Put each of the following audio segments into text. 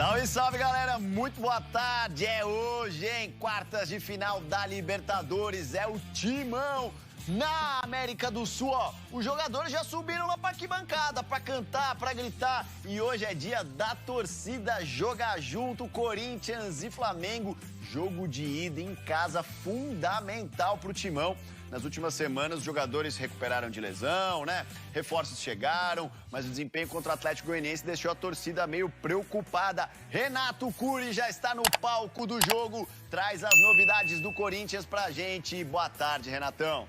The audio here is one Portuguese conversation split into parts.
Salve, salve, galera! Muito boa tarde! É hoje, hein? Quartas de final da Libertadores. É o Timão na América do Sul, ó. Os jogadores já subiram lá pra arquibancada pra cantar, pra gritar. E hoje é dia da torcida jogar junto, Corinthians e Flamengo. Jogo de ida em casa fundamental pro Timão. Nas últimas semanas, os jogadores recuperaram de lesão, né? Reforços chegaram, mas o desempenho contra o Atlético Goianiense deixou a torcida meio preocupada. Renato Curi já está no palco do jogo, traz as novidades do Corinthians pra gente. Boa tarde, Renatão.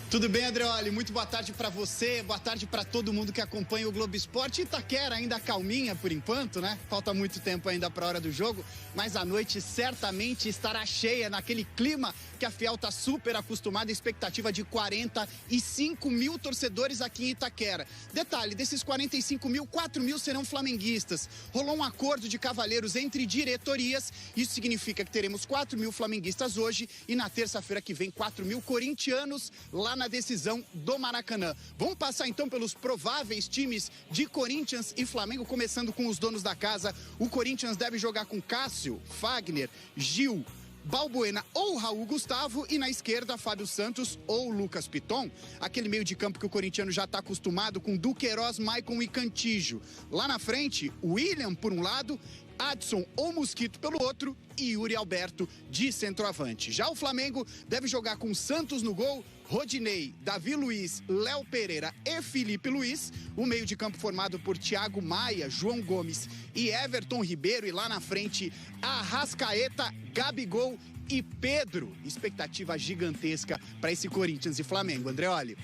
Tudo bem, Andreoli? Muito boa tarde para você, boa tarde para todo mundo que acompanha o Globo Esporte. Itaquera ainda calminha por enquanto, né? Falta muito tempo ainda para a hora do jogo, mas a noite certamente estará cheia naquele clima que a Fiel está super acostumada, expectativa de 45 mil torcedores aqui em Itaquera. Detalhe, desses 45 mil, 4 mil serão flamenguistas. Rolou um acordo de cavalheiros entre diretorias, isso significa que teremos 4 mil flamenguistas hoje e na terça-feira que vem 4 mil corintianos lá na decisão do Maracanã. Vamos passar então pelos prováveis times de Corinthians e Flamengo, começando com os donos da casa. O Corinthians deve jogar com Cássio, Fagner, Gil, Balbuena ou Raul Gustavo e na esquerda Fábio Santos ou Lucas Piton. Aquele meio de campo que o corintiano já está acostumado com Duqueiroz, Maicon e Cantígio. Lá na frente, William por um lado, Adson ou Mosquito pelo outro e Yuri Alberto de centroavante. Já o Flamengo deve jogar com Santos no gol, Rodinei, Davi Luiz, Léo Pereira e Felipe Luiz. O meio de campo formado por Thiago Maia, João Gomes e Everton Ribeiro. E lá na frente, Arrascaeta, Gabigol e Pedro. Expectativa gigantesca para esse Corinthians e Flamengo. Andreoli.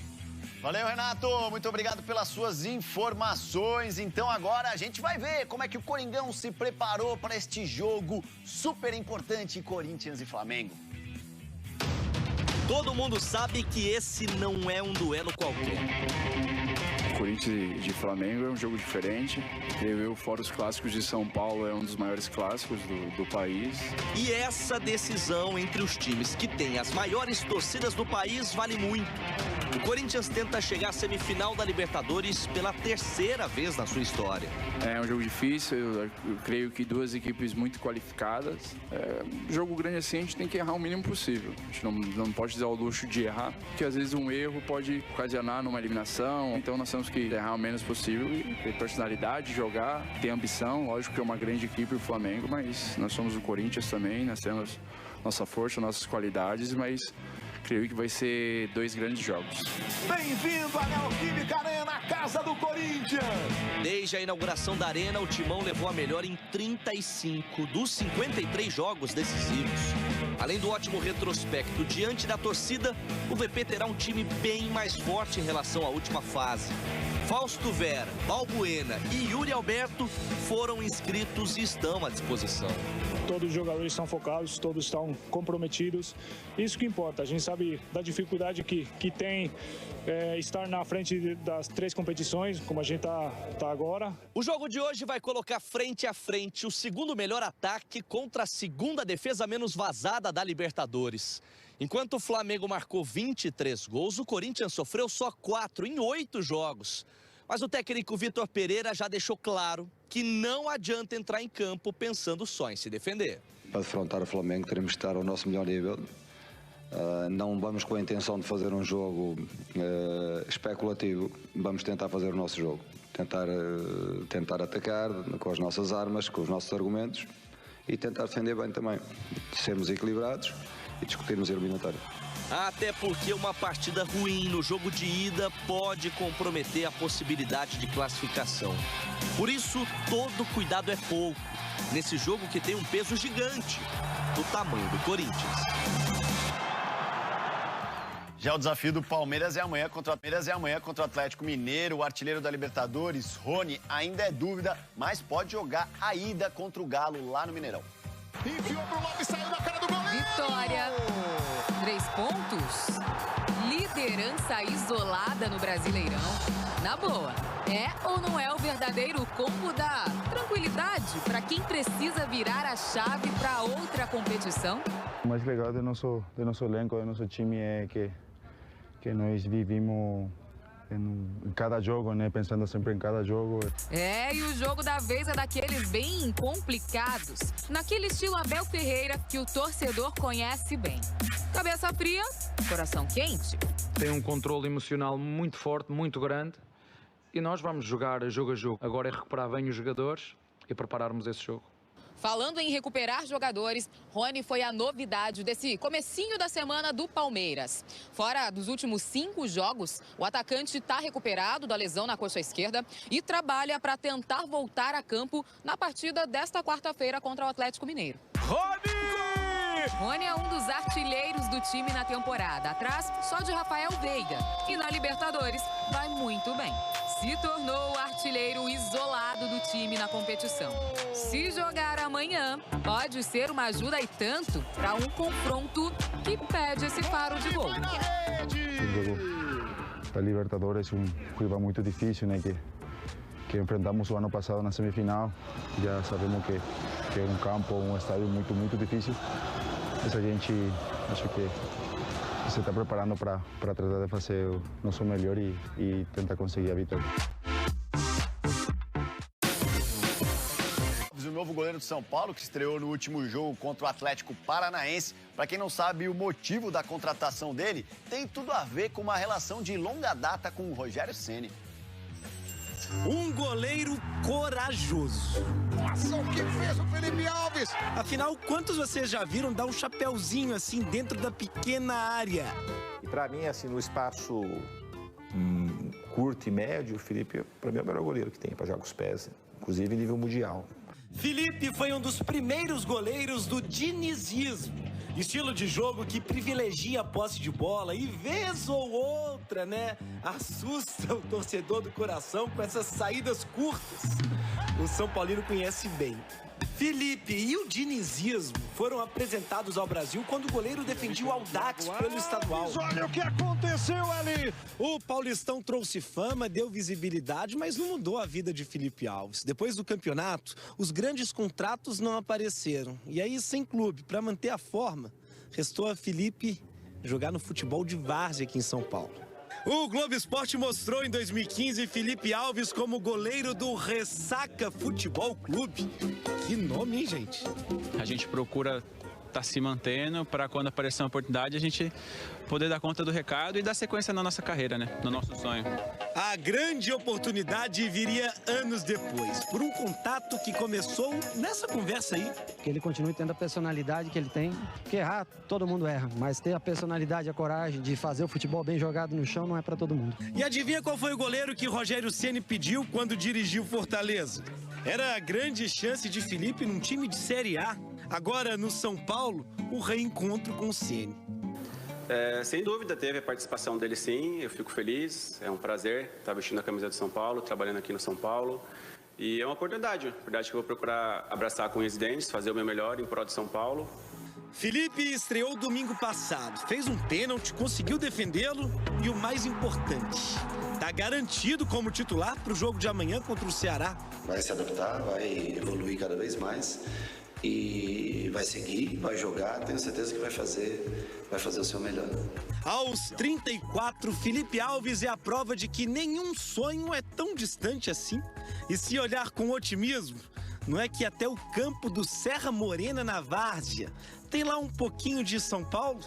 Valeu, Renato. Muito obrigado pelas suas informações. Então agora a gente vai ver como é que o Coringão se preparou para este jogo super importante, Corinthians e Flamengo. Todo mundo sabe que esse não é um duelo qualquer. Corinthians e Flamengo é um jogo diferente. Eu, fora os clássicos de São Paulo, é um dos maiores clássicos do país. E essa decisão entre os times que têm as maiores torcidas do país vale muito. O Corinthians tenta chegar à semifinal da Libertadores pela terceira vez na sua história. É um jogo difícil, eu creio que duas equipes muito qualificadas. Jogo grande assim, a gente tem que errar o mínimo possível. A gente não pode dar o luxo de errar, porque às vezes um erro pode ocasionar numa eliminação. Então nós temos que errar o menos possível e ter personalidade, jogar, ter ambição. Lógico que é uma grande equipe o Flamengo, mas nós somos o Corinthians também, nós temos nossa força, nossas qualidades, mas creio que vai ser dois grandes jogos. Bem-vindo à Neoquímica Arena, casa do Corinthians! Desde a inauguração da Arena, o Timão levou a melhor em 35 dos 53 jogos decisivos. Além do ótimo retrospecto diante da torcida, o VP terá um time bem mais forte em relação à última fase. Fausto Vera, Balbuena e Yuri Alberto foram inscritos e estão à disposição. Todos os jogadores estão focados, todos estão comprometidos. Isso que importa. A gente sabe da dificuldade que tem estar na frente das três competições, como a gente tá agora. O jogo de hoje vai colocar frente a frente o segundo melhor ataque contra a segunda defesa menos vazada da Libertadores. Enquanto o Flamengo marcou 23 gols, o Corinthians sofreu só 4 em 8 jogos. Mas o técnico Vitor Pereira já deixou claro que não adianta entrar em campo pensando só em se defender. Para defrontar o Flamengo teremos que estar ao nosso melhor nível. Não vamos com a intenção de fazer um jogo especulativo, vamos tentar fazer o nosso jogo. Tentar atacar com as nossas armas, com os nossos argumentos e tentar defender bem também. Sermos equilibrados e discutirmos a eliminatória. Até porque uma partida ruim no jogo de ida pode comprometer a possibilidade de classificação. Por isso, todo cuidado é pouco nesse jogo que tem um peso gigante do tamanho do Corinthians. Já o desafio do Palmeiras é amanhã contra o Atlético Mineiro. O artilheiro da Libertadores, Rony, ainda é dúvida, mas pode jogar a ida contra o Galo lá no Mineirão. Enfiou pro lado e saiu na cara do goleiro! Vitória, 3 pontos, liderança isolada no Brasileirão. Na boa, é ou não é o verdadeiro combo da tranquilidade para quem precisa virar a chave para outra competição? O mais legal do nosso elenco, do nosso time é que nós vivemos em cada jogo, né? Pensando sempre em cada jogo. E o jogo da vez é daqueles bem complicados, naquele estilo Abel Ferreira que o torcedor conhece bem. Cabeça fria, coração quente. Tem um controle emocional muito forte, muito grande, e nós vamos jogar jogo a jogo. Agora é recuperar bem os jogadores e prepararmos esse jogo. Falando em recuperar jogadores, Rony foi a novidade desse comecinho da semana do Palmeiras. Fora dos últimos 5 jogos, o atacante está recuperado da lesão na coxa esquerda e trabalha para tentar voltar a campo na partida desta quarta-feira contra o Atlético Mineiro. Rony é um dos artilheiros do time na temporada, atrás só de Rafael Veiga. E na Libertadores vai muito bem. Se tornou o artilheiro isolado do time na competição. Se jogar amanhã, pode ser uma ajuda e tanto para um confronto que pede esse faro de gol. O jogo da Libertadores é um rival muito difícil, né? Que enfrentamos o ano passado na semifinal. Já sabemos que é um campo, um estádio muito difícil. Mas a gente acho que se está preparando para tratar de fazer o nosso melhor e tentar conseguir a vitória. O novo goleiro do São Paulo, que estreou no último jogo contra o Atlético Paranaense. Para quem não sabe, o motivo da contratação dele tem tudo a ver com uma relação de longa data com o Rogério Ceni. Um goleiro corajoso. Nossa, o que fez o Felipe Alves? Afinal, quantos vocês já viram dar um chapéuzinho assim dentro da pequena área? E para mim, assim, no espaço curto e médio, o Felipe, para mim, é o melhor goleiro que tem para jogar com os pés, inclusive nível mundial. Felipe foi um dos primeiros goleiros do dinizismo. Estilo de jogo que privilegia a posse de bola e, vez ou outra, né, assusta o torcedor do coração com essas saídas curtas. O São Paulino conhece bem. Felipe e o dinizismo foram apresentados ao Brasil quando o goleiro defendia o Audax pelo estadual. Olha o que aconteceu ali! O Paulistão trouxe fama, deu visibilidade, mas não mudou a vida de Felipe Alves. Depois do campeonato, os grandes contratos não apareceram. E aí, sem clube, para manter a forma, restou a Felipe jogar no futebol de várzea aqui em São Paulo. O Globo Esporte mostrou em 2015 Felipe Alves como goleiro do Ressaca Futebol Clube. Que nome, hein, gente? A gente procura estar se mantendo para quando aparecer uma oportunidade a gente poder dar conta do recado e dar sequência na nossa carreira, né? No nosso sonho. A grande oportunidade viria anos depois, por um contato que começou nessa conversa aí. Que ele continue tendo a personalidade que ele tem, porque errar todo mundo erra, mas ter a personalidade, a coragem de fazer o futebol bem jogado no chão não é para todo mundo. E adivinha qual foi o goleiro que Rogério Ceni pediu quando dirigiu Fortaleza? Era a grande chance de Felipe num time de Série A. Agora, no São Paulo, o reencontro com o Ceni. Sem dúvida, teve a participação dele sim, eu fico feliz, é um prazer estar vestindo a camisa do São Paulo, trabalhando aqui no São Paulo. E é uma oportunidade que eu vou procurar abraçar com os dentes, fazer o meu melhor em prol de São Paulo. Felipe estreou domingo passado, fez um pênalti, conseguiu defendê-lo e o mais importante, tá garantido como titular para o jogo de amanhã contra o Ceará. Vai se adaptar, vai evoluir cada vez mais e vai seguir, vai jogar, tenho certeza que vai fazer o seu melhor. Aos 34, Felipe Alves é a prova de que nenhum sonho é tão distante assim. E se olhar com otimismo, não é que até o campo do Serra Morena na Várzea tem lá um pouquinho de São Paulo?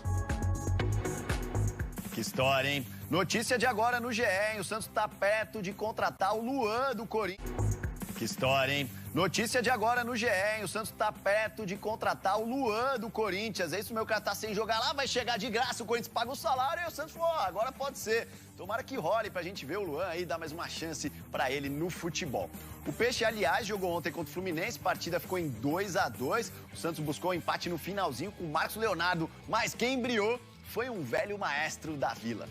Que história, hein? Notícia de agora no GE, hein? O Santos tá perto de contratar o Luan do Corinthians. Que história, hein? Notícia de agora no GE, hein? O Santos tá perto de contratar o Luan do Corinthians. É isso, meu cara tá sem jogar lá, vai chegar de graça, o Corinthians paga o salário e o Santos falou, agora pode ser. Tomara que role pra gente ver o Luan aí, dar mais uma chance pra ele no futebol. O Peixe, aliás, jogou ontem contra o Fluminense, a partida ficou em 2-2. O Santos buscou um empate no finalzinho com o Marcos Leonardo, mas quem brilhou foi um velho maestro da Vila.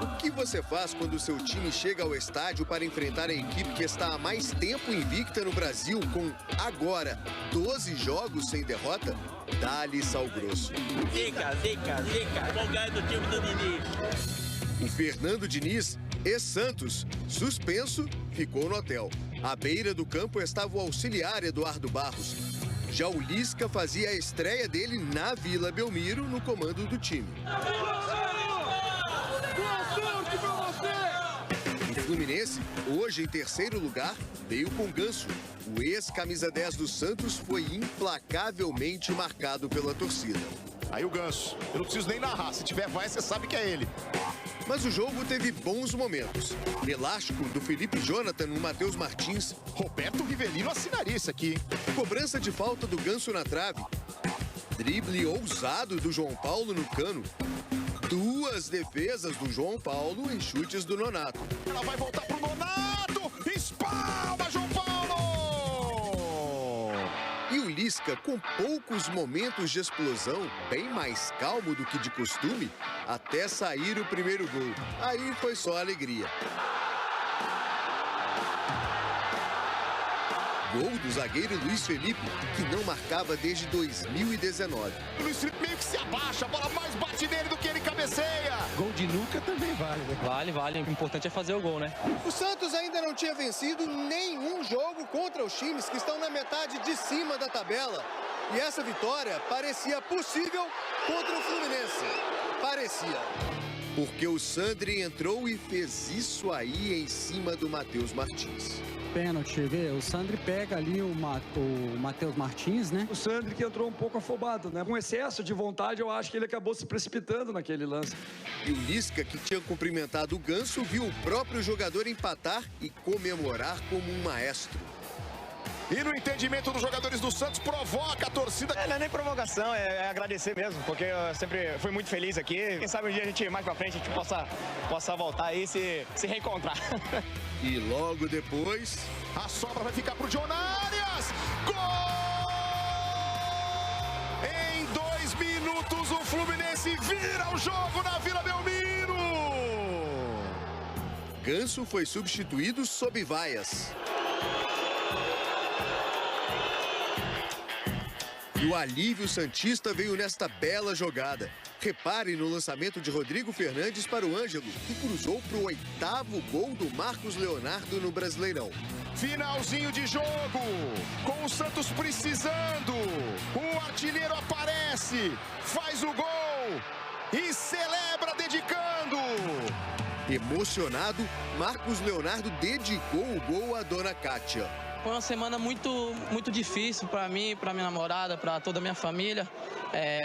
O que você faz quando o seu time chega ao estádio para enfrentar a equipe que está há mais tempo invicta no Brasil, com, agora, 12 jogos sem derrota? Dá-lhe sal grosso. Zica, vou ganhar do time do Diniz. O Fernando Diniz, ex-Santos, suspenso, ficou no hotel. À beira do campo estava o auxiliar Eduardo Barros. Já o Lisca fazia a estreia dele na Vila Belmiro, no comando do time. sorte pra você! O Fluminense, hoje em terceiro lugar, veio com Ganso. O ex-camisa 10 do Santos foi implacavelmente marcado pela torcida. Aí o Ganso, eu não preciso nem narrar, se tiver vai, você sabe que é ele. Mas o jogo teve bons momentos. Elástico do Felipe Jonathan no Matheus Martins. Roberto Rivelino assinaria isso aqui. Cobrança de falta do Ganso na trave. Drible ousado do João Paulo no cano. Duas defesas do João Paulo em chutes do Nonato. Ela vai voltar pro Nonato. Espalma, João Paulo! E o Lisca, com poucos momentos de explosão, bem mais calmo do que de costume, até sair o primeiro gol. Aí foi só alegria. Gol do zagueiro Luiz Felipe, que não marcava desde 2019. O Luiz Felipe meio que se abaixa, a bola mais bate nele do que ele cabeceia. Gol de nuca também vale, né? Vale. O importante é fazer o gol, né? O Santos ainda não tinha vencido nenhum jogo contra os times que estão na metade de cima da tabela. E essa vitória parecia possível contra o Fluminense. Parecia. Porque o Sandri entrou e fez isso aí em cima do Matheus Martins. Pênalti, vê, o Sandri pega ali o Matheus Martins, né? O Sandri que entrou um pouco afobado, né? Com excesso de vontade, eu acho que ele acabou se precipitando naquele lance. E o Lisca, que tinha cumprimentado o Ganso, viu o próprio jogador empatar e comemorar como um maestro. E no entendimento dos jogadores do Santos, provoca a torcida. Não é nem provocação, é agradecer mesmo, porque eu sempre fui muito feliz aqui. Quem sabe um dia a gente, mais pra frente, a gente possa voltar aí e se reencontrar. E logo depois... A sobra vai ficar pro John Arias! Gol! Em 2 minutos, o Fluminense vira o jogo na Vila Belmiro! Ganso foi substituído sob vaias. E o alívio santista veio nesta bela jogada. Repare no lançamento de Rodrigo Fernandes para o Ângelo, que cruzou para o 8º gol do Marcos Leonardo no Brasileirão. Finalzinho de jogo, com o Santos precisando. O artilheiro aparece, faz o gol e celebra dedicando. Emocionado, Marcos Leonardo dedicou o gol à dona Kátia. Foi uma semana muito difícil para mim, para minha namorada, para toda a minha família.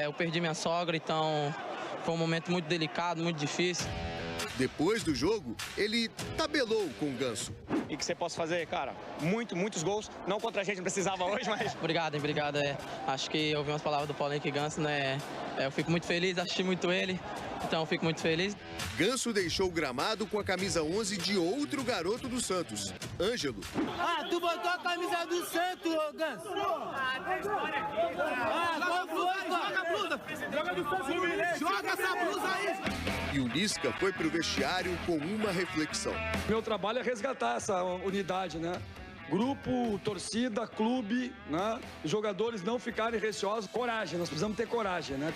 Eu perdi minha sogra, então foi um momento muito delicado, muito difícil. Depois do jogo, ele tabelou com o Ganso. E que você possa fazer, cara, muitos gols. Não contra a gente, não precisava hoje, mas... Obrigado. Acho que eu ouvi umas palavras do Paulo Henrique Ganso, né? Eu fico muito feliz, assisti muito ele, então eu fico muito feliz. Ganso deixou o gramado com a camisa 11 de outro garoto do Santos, Ângelo. Ah, tu botou a camisa do Santos, ô Ganso. Joga a blusa. Joga essa blusa aí. E o Lisca foi pro vestiário com uma reflexão. Meu trabalho é resgatar essa unidade, né? Grupo, torcida, clube, né? Os jogadores não ficarem receosos. Coragem, nós precisamos ter coragem, né?